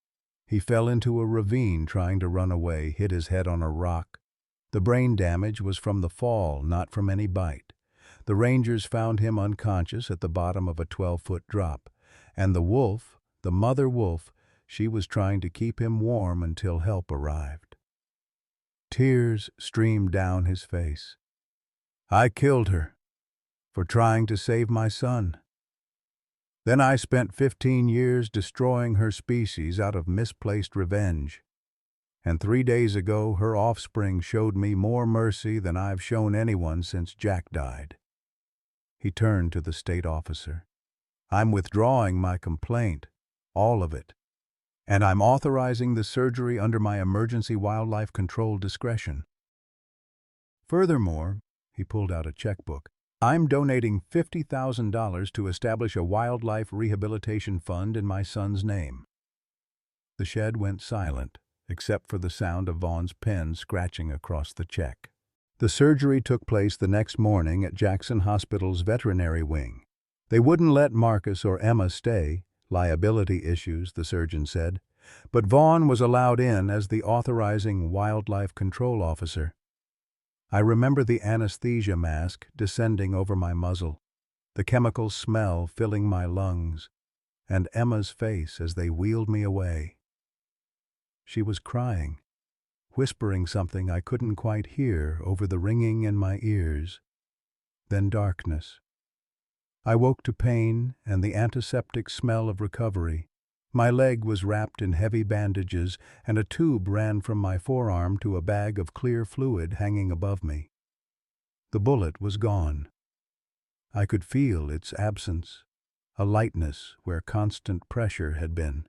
He fell into a ravine trying to run away, hit his head on a rock. The brain damage was from the fall, not from any bite. The rangers found him unconscious at the bottom of a 12-foot drop. And the wolf, the mother wolf, she was trying to keep him warm until help arrived." Tears streamed down his face. "I killed her for trying to save my son. Then I spent 15 years destroying her species out of misplaced revenge. And 3 days ago, her offspring showed me more mercy than I've shown anyone since Jack died." He turned to the state officer. "I'm withdrawing my complaint, all of it. And I'm authorizing the surgery under my emergency wildlife control discretion. Furthermore," he pulled out a checkbook, "I'm donating $50,000 to establish a wildlife rehabilitation fund in my son's name." The shed went silent, except for the sound of Vaughn's pen scratching across the check. The surgery took place the next morning at Jackson Hospital's veterinary wing. They wouldn't let Marcus or Emma stay, liability issues, the surgeon said, but Vaughn was allowed in as the authorizing wildlife control officer. I remember the anesthesia mask descending over my muzzle, the chemical smell filling my lungs, and Emma's face as they wheeled me away. She was crying, whispering something I couldn't quite hear over the ringing in my ears. Then darkness. I woke to pain and the antiseptic smell of recovery. My leg was wrapped in heavy bandages, and a tube ran from my forearm to a bag of clear fluid hanging above me. The bullet was gone. I could feel its absence, a lightness where constant pressure had been.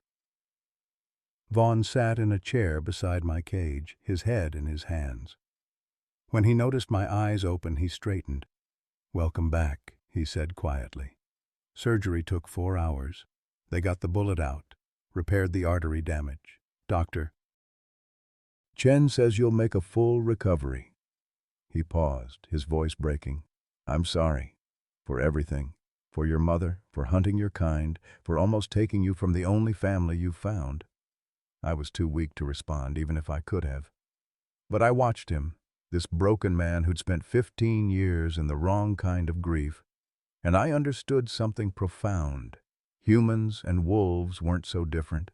Vaughn sat in a chair beside my cage, his head in his hands. When he noticed my eyes open, he straightened. "Welcome back," he said quietly. "Surgery took 4 hours. They got the bullet out, repaired the artery damage. Doctor Chen says you'll make a full recovery." He paused, his voice breaking. "I'm sorry. For everything. For your mother, for hunting your kind, for almost taking you from the only family you've found." I was too weak to respond, even if I could have. But I watched him, this broken man who'd spent 15 years in the wrong kind of grief, and I understood something profound. Humans and wolves weren't so different.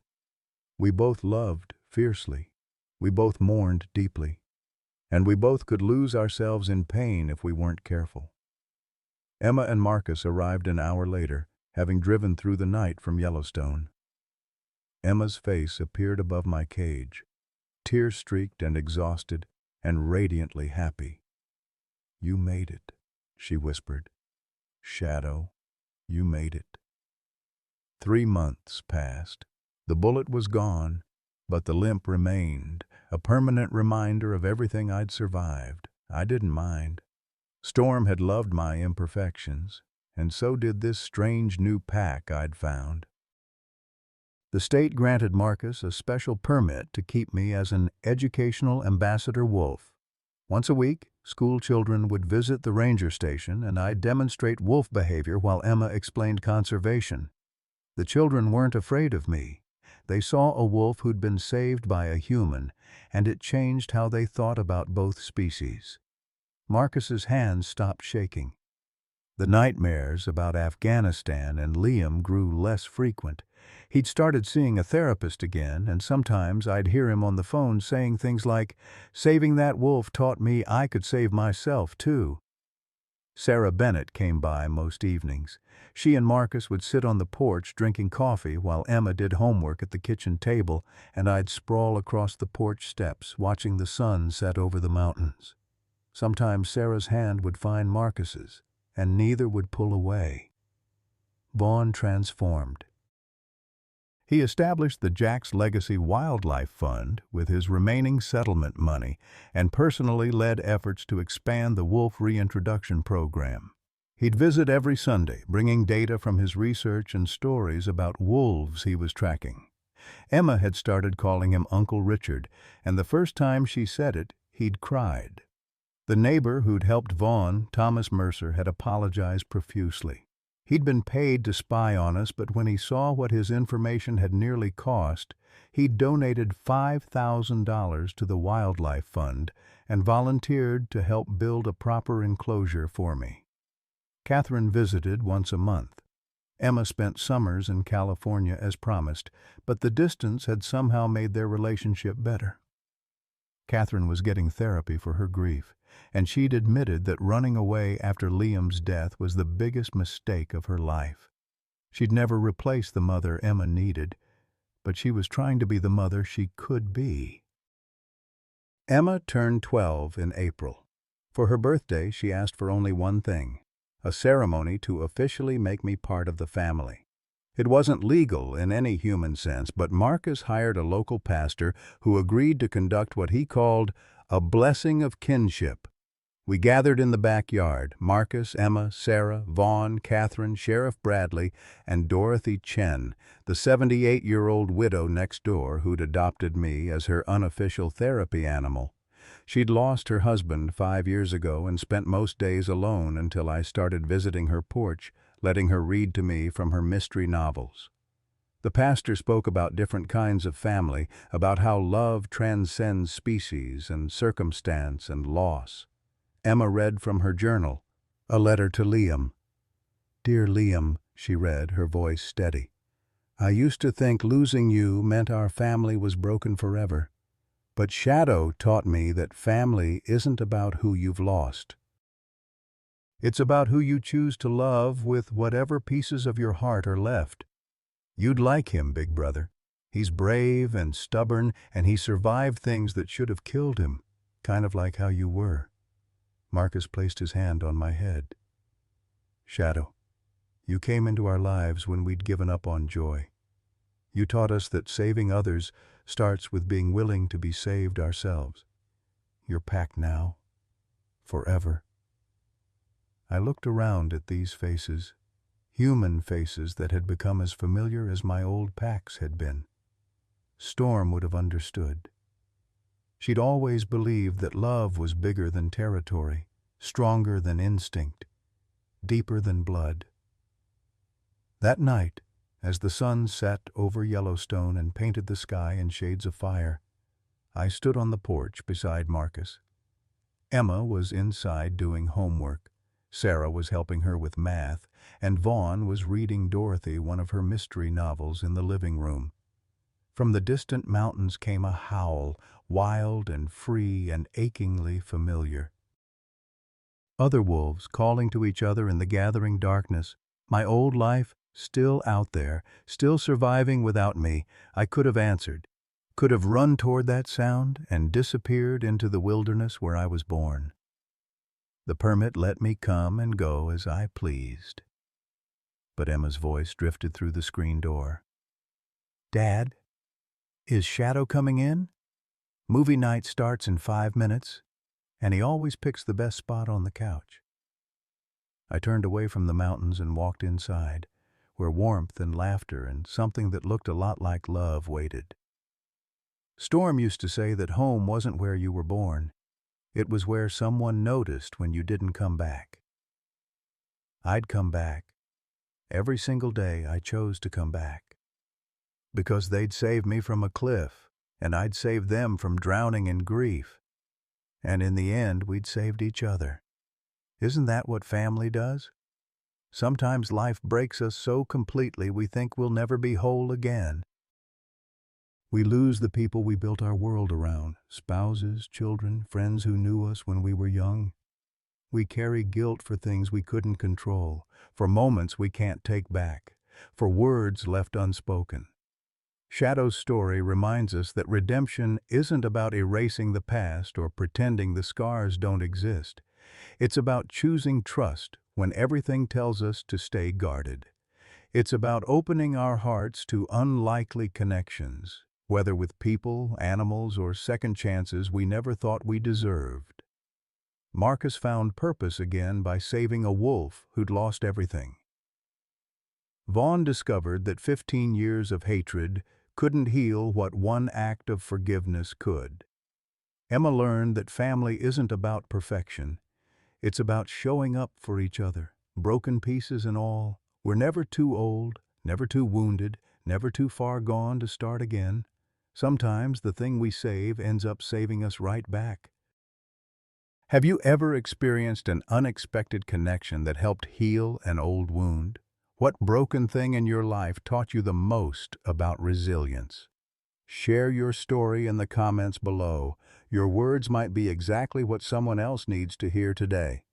We both loved fiercely. We both mourned deeply. And we both could lose ourselves in pain if we weren't careful. Emma and Marcus arrived an hour later, having driven through the night from Yellowstone. Emma's face appeared above my cage, tear-streaked and exhausted, and radiantly happy. "You made it," she whispered. "Shadow, you made it." 3 months passed. The bullet was gone, but the limp remained, a permanent reminder of everything I'd survived. I didn't mind. Storm had loved my imperfections, and so did this strange new pack I'd found. The state granted Marcus a special permit to keep me as an educational ambassador wolf. Once a week, school children would visit the ranger station and I'd demonstrate wolf behavior while Emma explained conservation. The children weren't afraid of me. They saw a wolf who'd been saved by a human, and it changed how they thought about both species. Marcus's hands stopped shaking. The nightmares about Afghanistan and Liam grew less frequent. He'd started seeing a therapist again, and sometimes I'd hear him on the phone saying things like, "Saving that wolf taught me I could save myself, too." Sarah Bennett came by most evenings. She and Marcus would sit on the porch drinking coffee while Emma did homework at the kitchen table, and I'd sprawl across the porch steps watching the sun set over the mountains. Sometimes Sarah's hand would find Marcus's, and neither would pull away. Vaughn transformed. He established the Jack's Legacy Wildlife Fund with his remaining settlement money and personally led efforts to expand the wolf reintroduction program. He'd visit every Sunday, bringing data from his research and stories about wolves he was tracking. Emma had started calling him Uncle Richard, and the first time she said it, he'd cried. The neighbor who'd helped Vaughn, Thomas Mercer, had apologized profusely. He'd been paid to spy on us, but when he saw what his information had nearly cost, he'd donated $5,000 to the Wildlife Fund and volunteered to help build a proper enclosure for me. Catherine visited once a month. Emma spent summers in California as promised, but the distance had somehow made their relationship better. Catherine was getting therapy for her grief, and she'd admitted that running away after Liam's death was the biggest mistake of her life. She'd never replace the mother Emma needed, but she was trying to be the mother she could be. Emma turned 12 in April. For her birthday, she asked for only one thing: a ceremony to officially make me part of the family. It wasn't legal in any human sense, but Marcus hired a local pastor who agreed to conduct what he called a blessing of kinship. We gathered in the backyard: Marcus, Emma, Sarah, Vaughn, Catherine, Sheriff Bradley, and Dorothy Chen, the 78-year-old widow next door who'd adopted me as her unofficial therapy animal. She'd lost her husband 5 years ago and spent most days alone until I started visiting her porch, letting her read to me from her mystery novels. The pastor spoke about different kinds of family, about how love transcends species and circumstance and loss. Emma read from her journal, a letter to Liam. "Dear Liam," she read, her voice steady, "I used to think losing you meant our family was broken forever. But Shadow taught me that family isn't about who you've lost. It's about who you choose to love with whatever pieces of your heart are left. You'd like him, big brother. He's brave and stubborn, and he survived things that should have killed him, kind of like how you were." Marcus placed his hand on my head. "Shadow, you came into our lives when we'd given up on joy. You taught us that saving others starts with being willing to be saved ourselves. You're packed now, forever." I looked around at these faces, human faces that had become as familiar as my old packs had been. Storm would have understood. She'd always believed that love was bigger than territory, stronger than instinct, deeper than blood. That night, as the sun set over Yellowstone and painted the sky in shades of fire, I stood on the porch beside Marcus. Emma was inside doing homework. Sarah was helping her with math, and Vaughn was reading Dorothy one of her mystery novels in the living room. From the distant mountains came a howl, wild and free and achingly familiar. Other wolves calling to each other in the gathering darkness. My old life, still out there, still surviving without me. I could have answered, could have run toward that sound and disappeared into the wilderness where I was born. The permit let me come and go as I pleased. But Emma's voice drifted through the screen door. "Dad, is Shadow coming in?" Movie night starts in 5 minutes, and he always picks the best spot on the couch. I turned away from the mountains and walked inside, where warmth and laughter and something that looked a lot like love waited. Storm used to say that home wasn't where you were born. It was where someone noticed when you didn't come back. I'd come back. Every single day I chose to come back. Because they'd save me from a cliff, and I'd save them from drowning in grief. And in the end, we'd saved each other. Isn't that what family does? Sometimes life breaks us so completely we think we'll never be whole again. We lose the people we built our world around, spouses, children, friends who knew us when we were young. We carry guilt for things we couldn't control, for moments we can't take back, for words left unspoken. Shadow's story reminds us that redemption isn't about erasing the past or pretending the scars don't exist. It's about choosing trust when everything tells us to stay guarded. It's about opening our hearts to unlikely connections, whether with people, animals, or second chances we never thought we deserved. Marcus found purpose again by saving a wolf who'd lost everything. Vaughn discovered that 15 years of hatred couldn't heal what one act of forgiveness could. Emma learned that family isn't about perfection. It's about showing up for each other, broken pieces and all. We're never too old, never too wounded, never too far gone to start again. Sometimes the thing we save ends up saving us right back. Have you ever experienced an unexpected connection that helped heal an old wound? What broken thing in your life taught you the most about resilience? Share your story in the comments below. Your words might be exactly what someone else needs to hear today.